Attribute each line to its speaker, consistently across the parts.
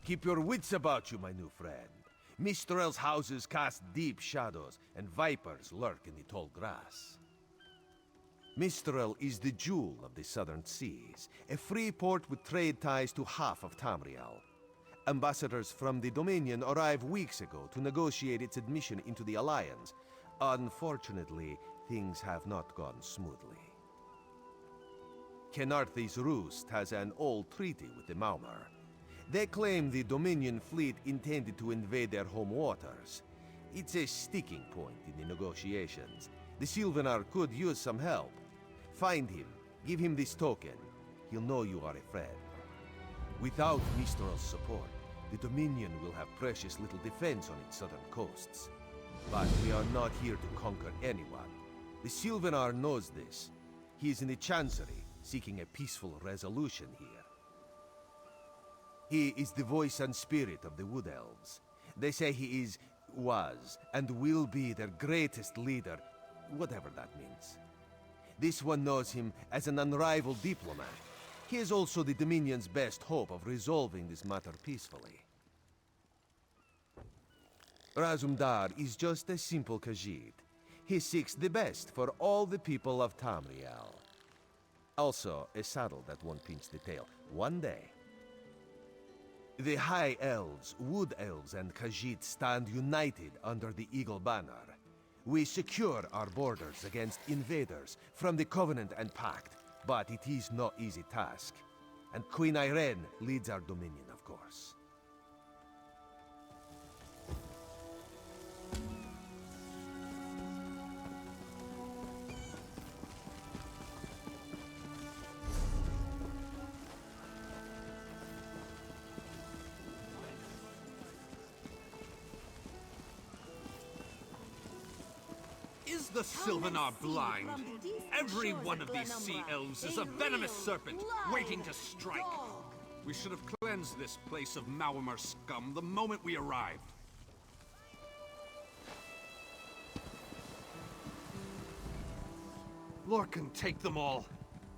Speaker 1: Keep your wits about you, my new friend. Mistrel's houses cast deep shadows, and vipers lurk in the tall grass. Mistrel is the jewel of the southern seas, a free port with trade ties to half of Tamriel. Ambassadors from the Dominion arrived weeks ago to negotiate its admission into the Alliance. Unfortunately, things have not gone smoothly. Kenarthi's Roost has an old treaty with the Maumar. They claim the Dominion fleet intended to invade their home waters. It's a sticking point in the negotiations. The Sylvanar could use some help. Find him, give him this token. He'll know you are a friend. Without Mistral's support, the Dominion will have precious little defense on its southern coasts. But we are not here to conquer anyone. The Sylvanar knows this. He is in the Chancery, seeking a peaceful resolution here. He is the voice and spirit of the Wood Elves. They say he was, and will be their greatest leader, whatever that means. This one knows him as an unrivaled diplomat. He is also the Dominion's best hope of resolving this matter peacefully. Razumdar is just a simple Khajiit. He seeks the best for all the people of Tamriel. Also, a saddle that won't pinch the tail, one day. The High Elves, Wood Elves, and Khajiit stand united under the Eagle Banner. We secure our borders against invaders from the Covenant and Pact, but it is no easy task. And Queen Irene leads our dominion, of course.
Speaker 2: Is the Sylvanar blind? Every one of these sea elves is a venomous serpent, waiting to strike. We should have cleansed this place of Maumar scum the moment we arrived. Lorcan, take them all.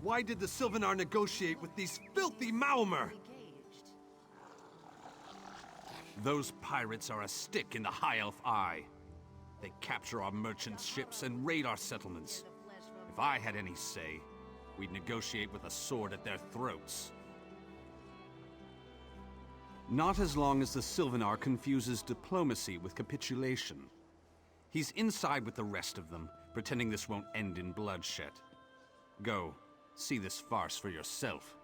Speaker 2: Why did the Sylvanar negotiate with these filthy Maumar? Those pirates are a stick in the High Elf eye. They capture our merchant ships and raid our settlements. If I had any say, we'd negotiate with a sword at their throats. Not as long as the Sylvanar confuses diplomacy with capitulation. He's inside with the rest of them, pretending this won't end in bloodshed. Go, see this farce for yourself.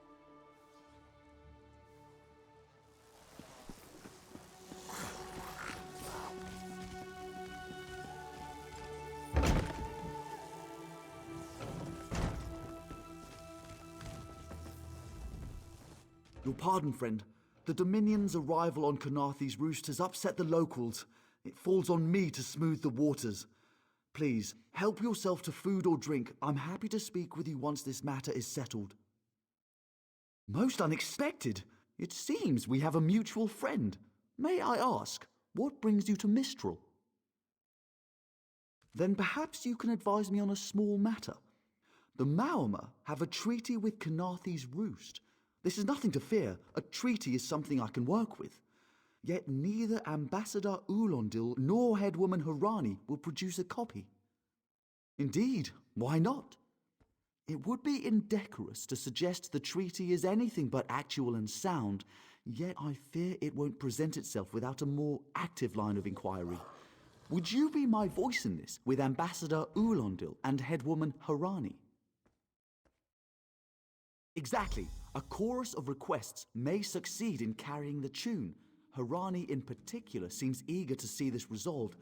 Speaker 3: Your pardon, friend. The Dominion's arrival on Kenarthi's Roost has upset the locals. It falls on me to smooth the waters. Please, help yourself to food or drink. I'm happy to speak with you once this matter is settled. Most unexpected. It seems we have a mutual friend. May I ask, what brings you to Mistral? Then perhaps you can advise me on a small matter. The Maumar have a treaty with Kenarthi's Roost. This is nothing to fear. A treaty is something I can work with. Yet neither Ambassador Ulondil nor Headwoman Harani will produce a copy. Indeed, why not? It would be indecorous to suggest the treaty is anything but actual and sound, yet I fear it won't present itself without a more active line of inquiry. Would you be my voice in this with Ambassador Ulondil and Headwoman Harani? Exactly. A chorus of requests may succeed in carrying the tune. Harani in particular seems eager to see this resolved,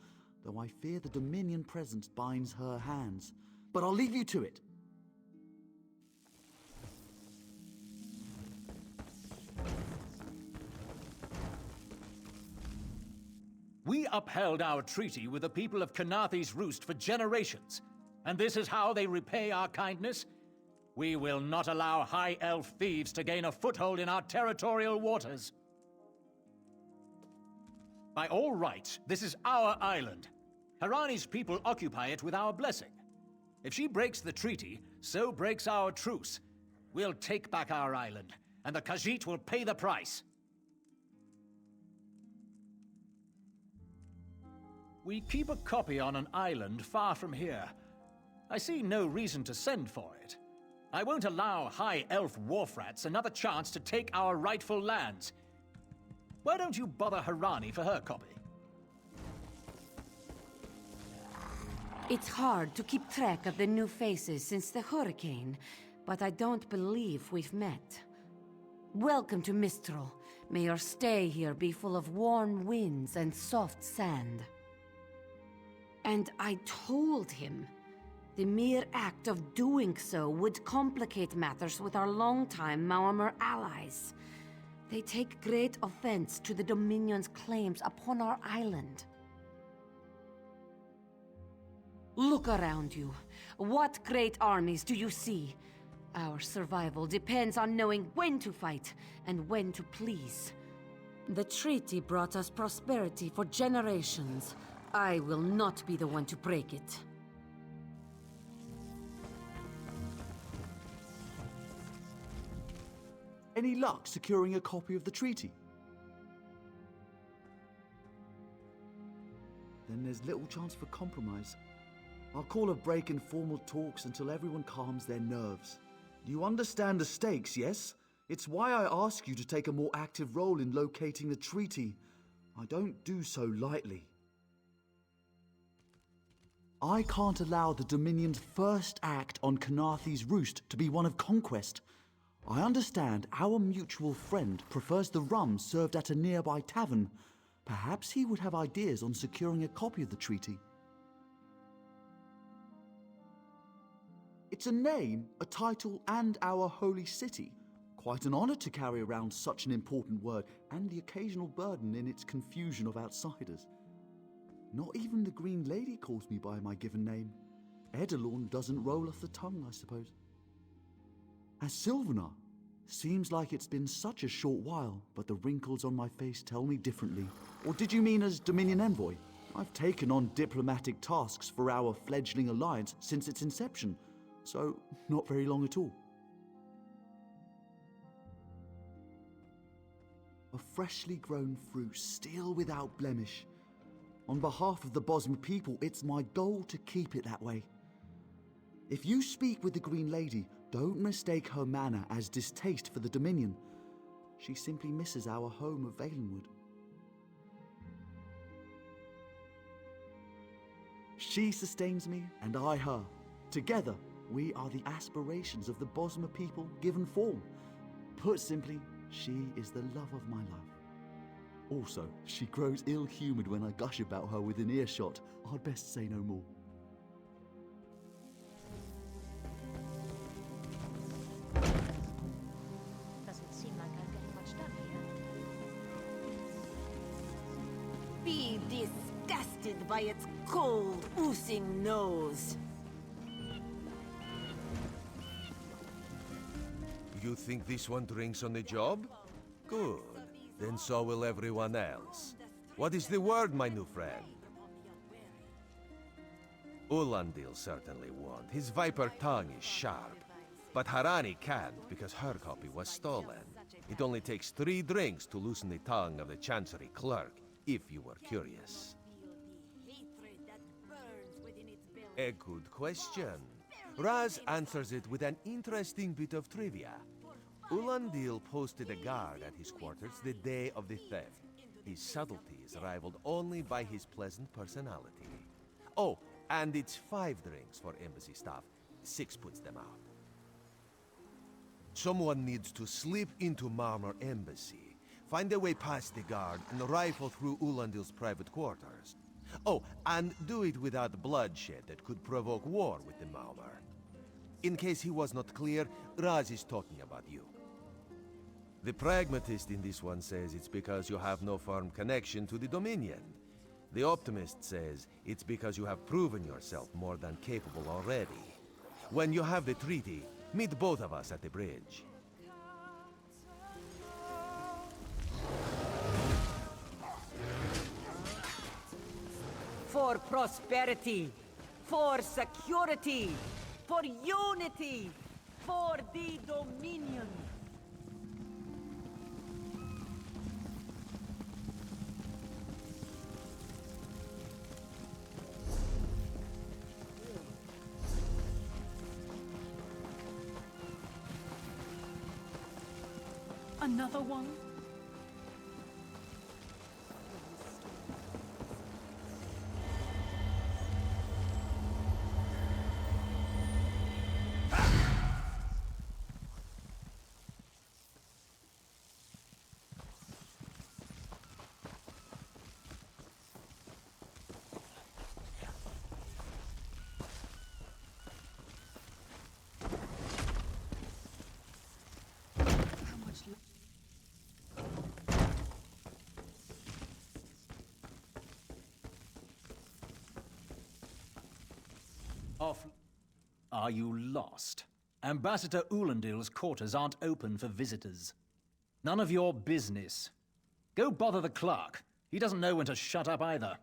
Speaker 3: though I fear the Dominion presence binds her hands. But I'll leave you to it.
Speaker 4: We upheld our treaty with the people of Kenarthi's Roost for generations, and this is how they repay our kindness? We will not allow High Elf thieves to gain a foothold in our territorial waters. By all rights, this is our island. Harani's people occupy it with our blessing. If she breaks the treaty, so breaks our truce. We'll take back our island, and the Khajiit will pay the price. We keep a copy on an island far from here. I see no reason to send for it. I won't allow High Elf wharf-rats another chance to take our rightful lands. Why don't you bother Harani for her copy?
Speaker 5: It's hard to keep track of the new faces since the hurricane, but I don't believe we've met. Welcome to Mistral. May your stay here be full of warm winds and soft sand. And I told him, the mere act of doing so would complicate matters with our longtime Maormer allies. They take great offense to the Dominion's claims upon our island. Look around you. What great armies do you see? Our survival depends on knowing when to fight and when to please. The treaty brought us prosperity for generations. I will not be the one to break it.
Speaker 3: Any luck securing a copy of the treaty? Then there's little chance for compromise. I'll call a break in formal talks until everyone calms their nerves. You understand the stakes, yes? It's why I ask you to take a more active role in locating the treaty. I don't do so lightly. I can't allow the Dominion's first act on Kanathe's roost to be one of conquest. I understand our mutual friend prefers the rum served at a nearby tavern. Perhaps he would have ideas on securing a copy of the treaty. It's a name, a title, and our holy city. Quite an honor to carry around such an important word, and the occasional burden in its confusion of outsiders. Not even the Green Lady calls me by my given name. Edelorn doesn't roll off the tongue, I suppose. As Sylvanar, seems like it's been such a short while, but the wrinkles on my face tell me differently. Or did you mean as Dominion Envoy? I've taken on diplomatic tasks for our fledgling alliance since its inception, so not very long at all. A freshly grown fruit, still without blemish. On behalf of the Bosmer people, it's my goal to keep it that way. If you speak with the Green Lady, don't mistake her manner as distaste for the Dominion. She simply misses our home of Valenwood. She sustains me, and I her. Together, we are the aspirations of the Bosmer people given form. Put simply, she is the love of my life. Also, she grows ill-humoured when I gush about her within earshot. I'd best say no more.
Speaker 6: Doesn't seem like I'm getting much done here.
Speaker 5: Be disgusted by its cold, oozing nose.
Speaker 1: You think this one drinks on the job? Good. Then so will everyone else. What is the word, my new friend? Ulandil certainly won't. His viper tongue is sharp. But Harani can't because her copy was stolen. It only takes 3 drinks to loosen the tongue of the Chancery clerk, if you were curious. A good question. Raz answers it with an interesting bit of trivia. Ulandil posted a guard at his quarters the day of the theft. His subtlety is rivaled only by his pleasant personality. Oh, and it's 5 drinks for embassy staff. 6 puts them out. Someone needs to slip into Marmor Embassy, find a way past the guard, and rifle through Ulandil's private quarters. Oh, and do it without bloodshed that could provoke war with the Maormer. In case he was not clear, Raz is talking about you. The pragmatist in this one says it's because you have no firm connection to the Dominion. The optimist says it's because you have proven yourself more than capable already. When you have the treaty, meet both of us at the bridge.
Speaker 5: For prosperity, for security, for unity, for the Dominion.
Speaker 7: Another one?
Speaker 4: Are you lost? Ambassador Ulandil's quarters aren't open for visitors. None of your business. Go bother the clerk. He doesn't know when to shut up either.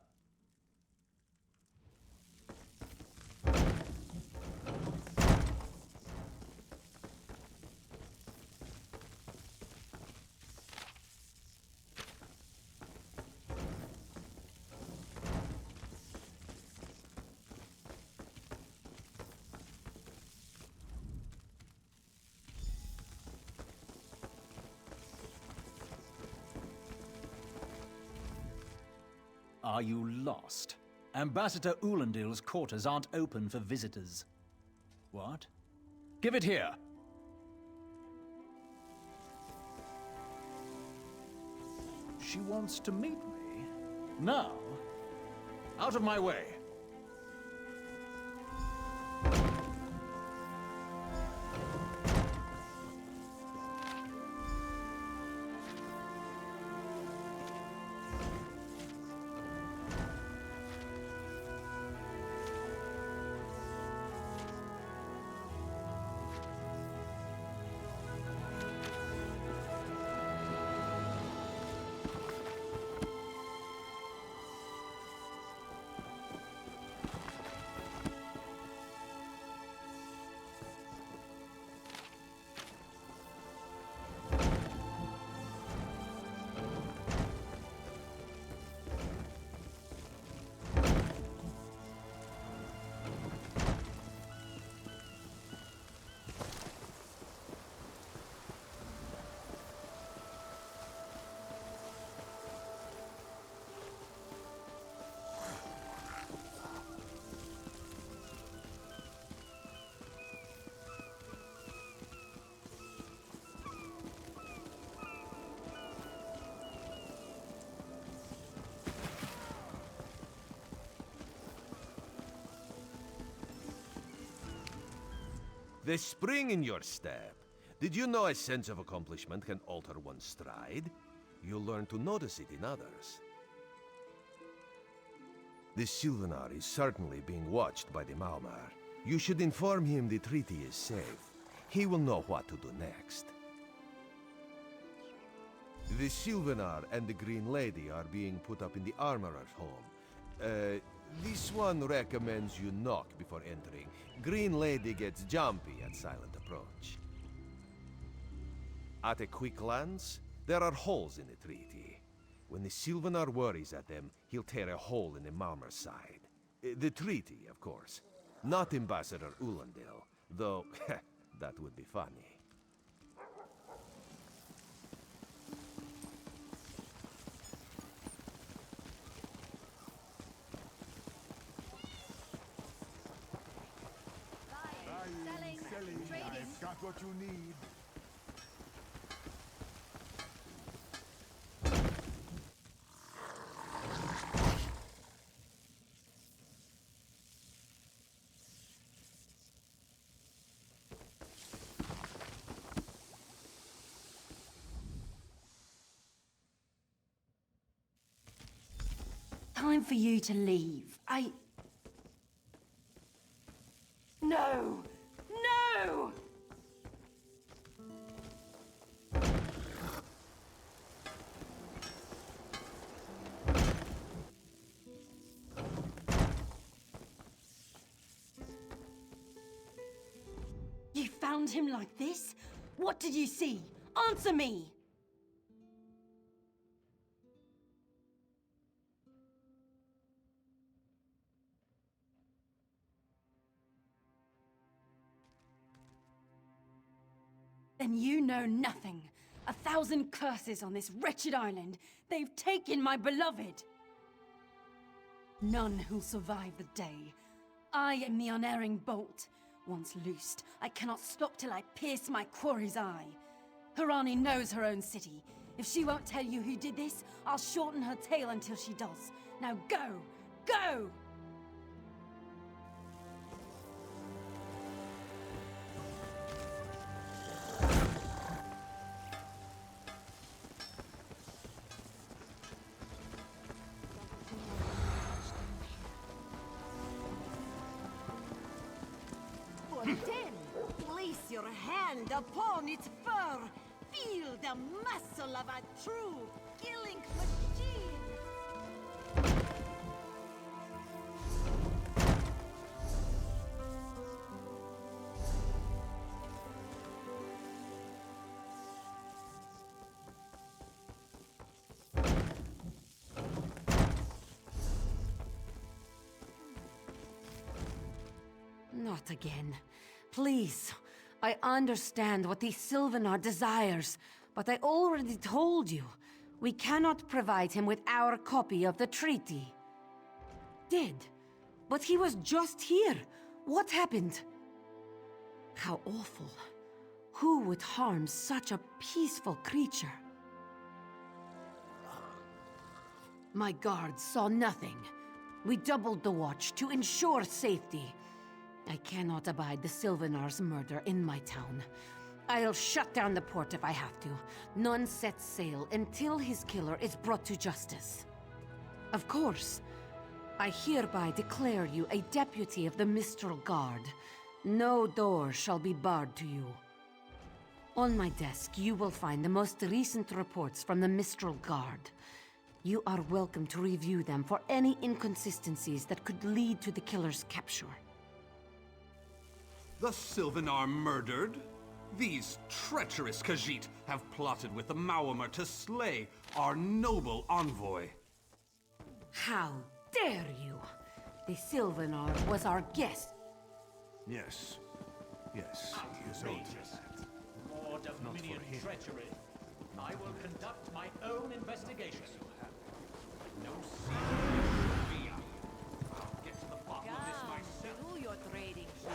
Speaker 4: Are you lost? Ambassador Ulandil's quarters aren't open for visitors. What? Give it here! She wants to meet me? Now? Out of my way!
Speaker 1: The spring in your step. Did you know a sense of accomplishment can alter one's stride? You'll learn to notice it in others. The Sylvanar is certainly being watched by the Maumar. You should inform him the treaty is safe. He will know what to do next. The Sylvanar and the Green Lady are being put up in the Armorer's home. This one recommends you knock before entering. Green Lady gets jumpy at silent approach. At a quick glance, there are holes in the treaty. When the Sylvanar worries at them, he'll tear a hole in the Malmer's side. The treaty, of course. Not Ambassador Ulandil, though that would be funny.
Speaker 8: I've got what you need.
Speaker 5: Time for you to leave. No! No! You found him like this? What did you see? Answer me! Then you know nothing.
Speaker 7: 1,000 curses on this wretched island. They've taken my beloved. None who'll survive the day. I am the unerring bolt. Once loosed, I cannot stop till I pierce my quarry's eye. Harani knows her own city. If she won't tell you who did this, I'll shorten her tail until she does. Now go! Go!
Speaker 8: For 10, place your hand upon its fur. Feel the muscle of a true killing machine.
Speaker 5: Not again. Please. I understand what the Sylvanar desires, but I already told you. We cannot provide him with our copy of the treaty. Did. But he was just here. What happened? How awful. Who would harm such a peaceful creature? My guards saw nothing. We doubled the watch to ensure safety. I cannot abide the Sylvanar's murder in my town. I'll shut down the port if I have to. None sets sail until his killer is brought to justice. Of course, I hereby declare you a deputy of the Mistral Guard. No door shall be barred to you. On my desk, you will find the most recent reports from the Mistral Guard. You are welcome to review them for any inconsistencies that could lead to the killer's capture.
Speaker 2: The Sylvanar murdered? These treacherous Khajiit have plotted with the Maormer to slay our noble envoy.
Speaker 5: How dare you! The Sylvanar was our guest.
Speaker 1: Yes. Yes, he is owed to that.
Speaker 4: More Dominion treachery. I will conduct my own investigation. No secret. I'll get to the bottom of this myself.
Speaker 8: Do your trading here.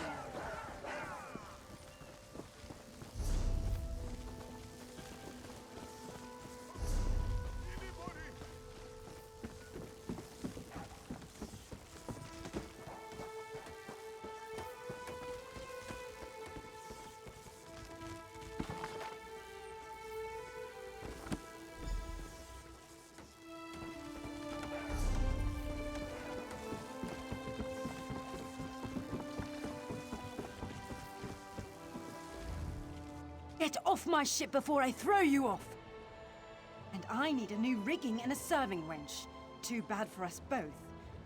Speaker 7: Get off my ship before I throw you off! And I need a new rigging and a serving wench. Too bad for us both.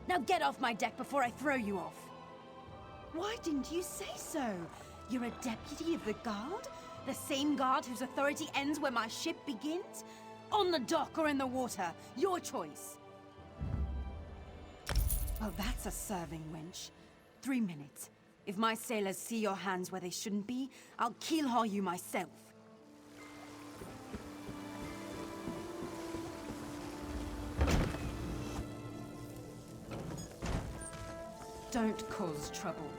Speaker 7: Now get off my deck before I throw you off! Why didn't you say so? You're a deputy of the guard? The same guard whose authority ends where my ship begins? On the dock or in the water, your choice. Oh, that's a serving wench. 3 minutes. If my sailors see your hands where they shouldn't be, I'll keel-haul you myself. Don't cause trouble.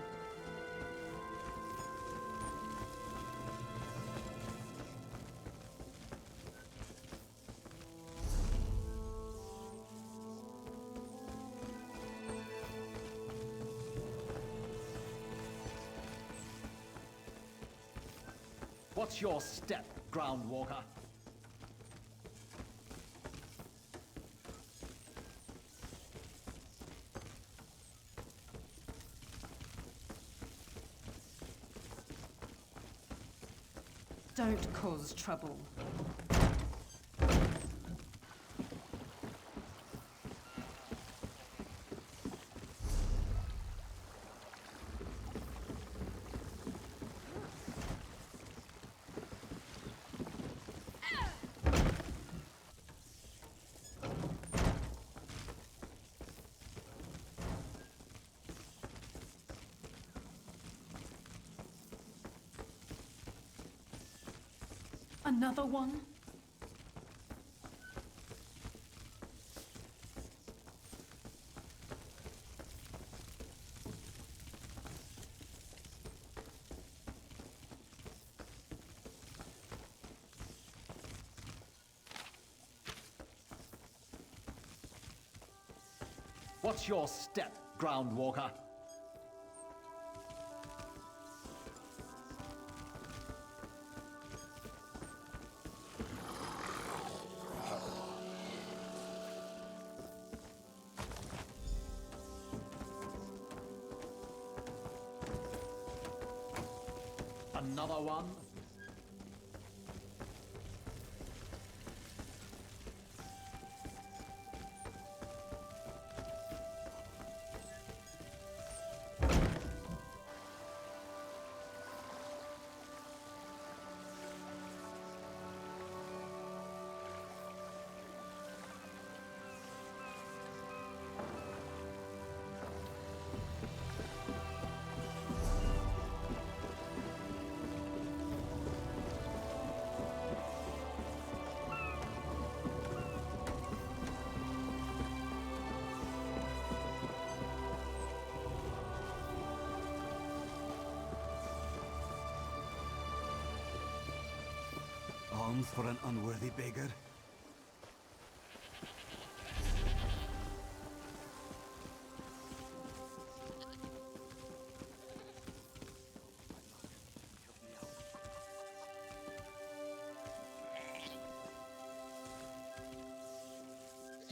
Speaker 4: What's your step, Groundwalker?
Speaker 7: Don't cause trouble. Another one?
Speaker 4: What's your step, Groundwalker? Another one?
Speaker 2: Alms for an unworthy beggar?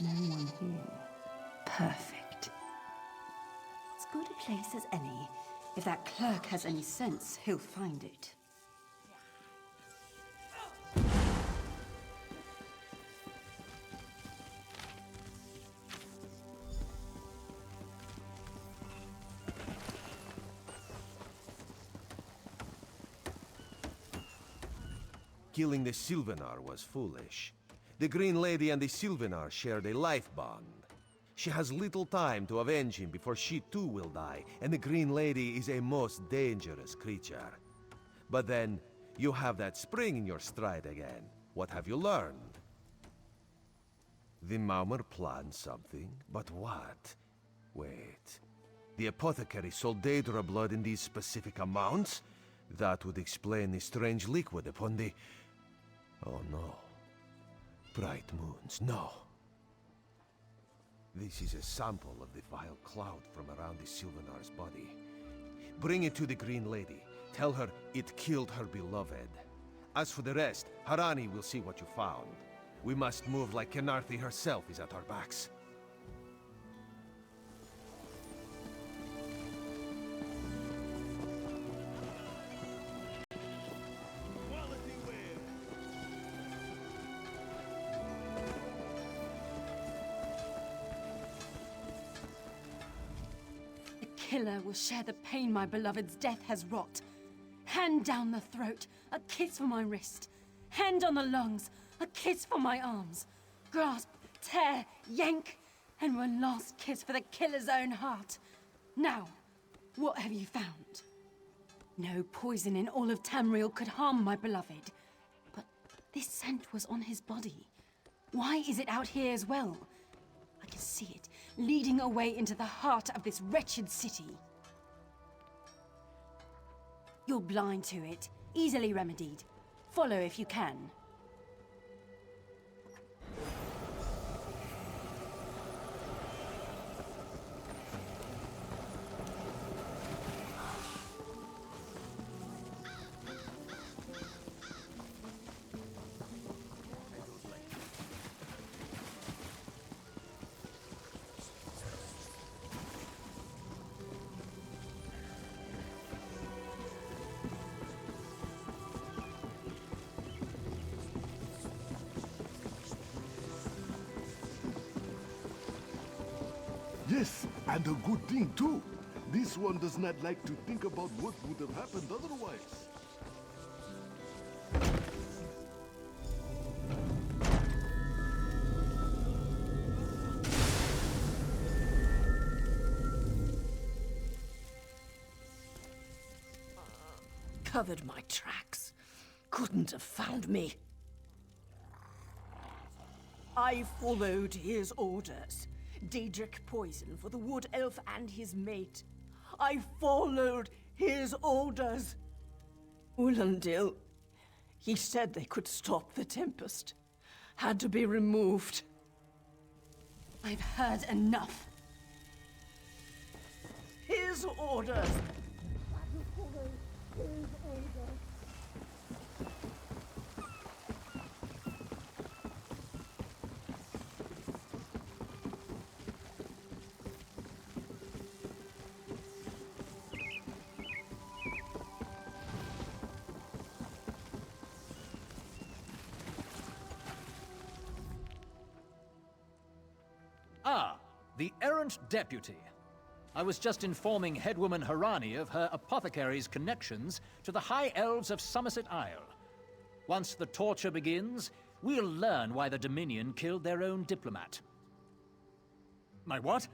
Speaker 7: No one here. Perfect. As good a place as any. If that clerk has any sense, he'll find it.
Speaker 1: Killing the Sylvanar was foolish. The Green Lady and the Sylvanar shared a life bond. She has little time to avenge him before she too will die, and the Green Lady is a most dangerous creature. But then, you have that spring in your stride again. What have you learned? The Maumar planned something, but what? Wait. The apothecary sold Daedra blood in these specific amounts? That would explain the strange liquid upon the... Oh no. Bright moons, no. This is a sample of the vile cloud from around the Sylvanar's body. Bring it to the Green Lady. Tell her it killed her beloved. As for the rest, Harani will see what you found. We must move like Kenarthi herself is at our backs.
Speaker 7: Killer will share the pain my beloved's death has wrought. Hand down the throat, a kiss for my wrist. Hand on the lungs, a kiss for my arms. Grasp, tear, yank, and one last kiss for the killer's own heart. Now, what have you found? No poison in all of Tamriel could harm my beloved. But this scent was on his body. Why is it out here as well? I can see it, leading away into the heart of this wretched city. You're blind to it, easily remedied. Follow if you can.
Speaker 9: Yes, and a good thing too. This one does not like to think about what would have happened otherwise.
Speaker 8: Covered my tracks. Couldn't have found me. I followed his orders. Daedric poison for the wood elf and his mate. I followed his orders. Ulandil, he said they could stop the Tempest. Had to be removed.
Speaker 7: I've heard enough.
Speaker 8: his orders.
Speaker 4: Ah, the errant deputy. I was just informing headwoman Harani of her apothecary's connections to the High Elves of Somerset Isle. Once the torture begins, we'll learn why the Dominion killed their own diplomat. My what?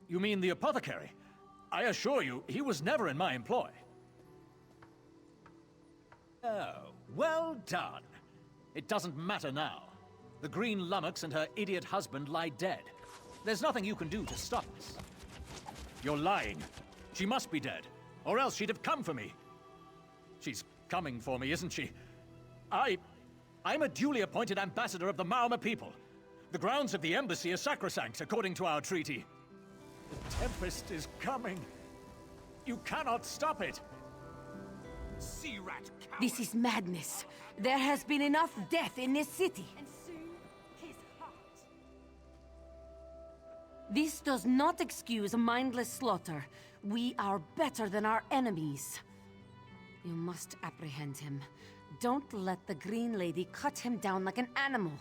Speaker 4: You mean the apothecary? I assure you, he was never in my employ. Oh, well done. It doesn't matter now. The Green Lummox and her idiot husband lie dead. There's nothing you can do to stop us. You're lying. She must be dead, or else she'd have come for me. She's coming for me, isn't she? I'm a duly appointed ambassador of the Maoma people. The grounds of the embassy are sacrosanct, according to our treaty. The Tempest is coming. You cannot stop it.
Speaker 2: Sea rat coward.
Speaker 5: This is madness. There has been enough death in this city.
Speaker 7: And soon, his heart.
Speaker 5: This does not excuse mindless slaughter. We are better than our enemies. You must apprehend him. Don't let the Green Lady cut him down like an animal.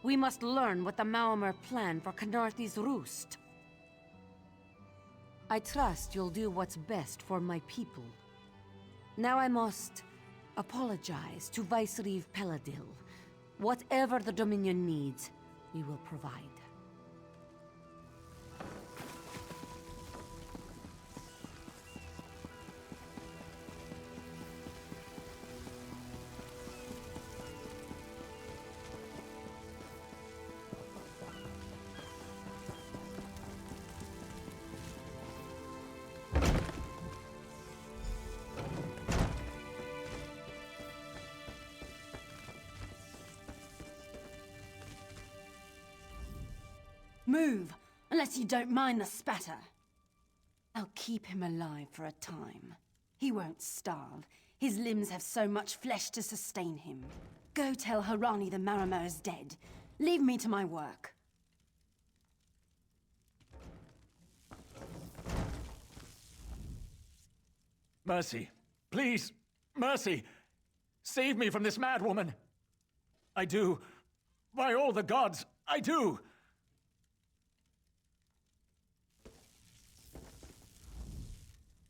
Speaker 5: We must learn what the Maomer plan for Canarthi's roost. I trust you'll do what's best for my people. Now I must apologize to Vicereeve Peladil. Whatever the Dominion needs, we will provide.
Speaker 7: Move, unless you don't mind the spatter. I'll keep him alive for a time. He won't starve. His limbs have so much flesh to sustain him. Go tell Harani the Marama is dead. Leave me to my work.
Speaker 4: Mercy. Please. Mercy. Save me from this mad woman. I do. By all the gods, I do.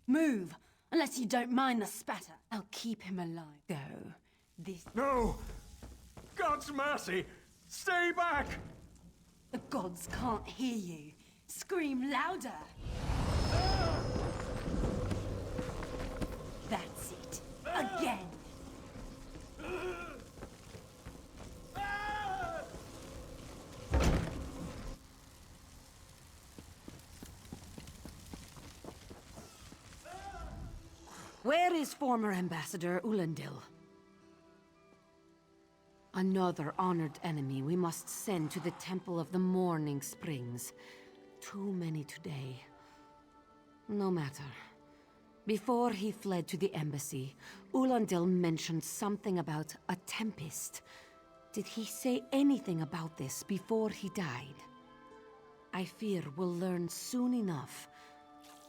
Speaker 7: Move, unless you don't mind the spatter. I'll keep him alive. Go. This...
Speaker 4: No! God's mercy! Stay back!
Speaker 7: The gods can't hear you. Scream louder! That's it. Again!
Speaker 5: Where is former Ambassador Ulandil? Another honored enemy we must send to the Temple of the Morning Springs. Too many today. No matter. Before he fled to the embassy, Ulandil mentioned something about a tempest. Did he say anything about this before he died? I fear we'll learn soon enough.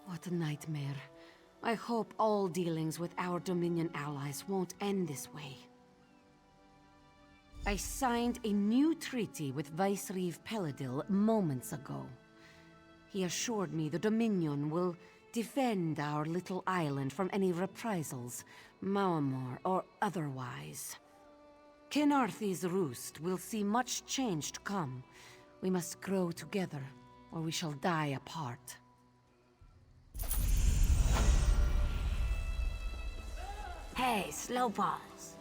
Speaker 5: What a nightmare. I hope all dealings with our Dominion allies won't end this way. I signed a new treaty with Vicereeve Peladil moments ago. He assured me the Dominion will defend our little island from any reprisals, Maomor or otherwise. Canarthi's roost will see much change to come. We must grow together, or we shall die apart.
Speaker 6: Hey, Slowpaws.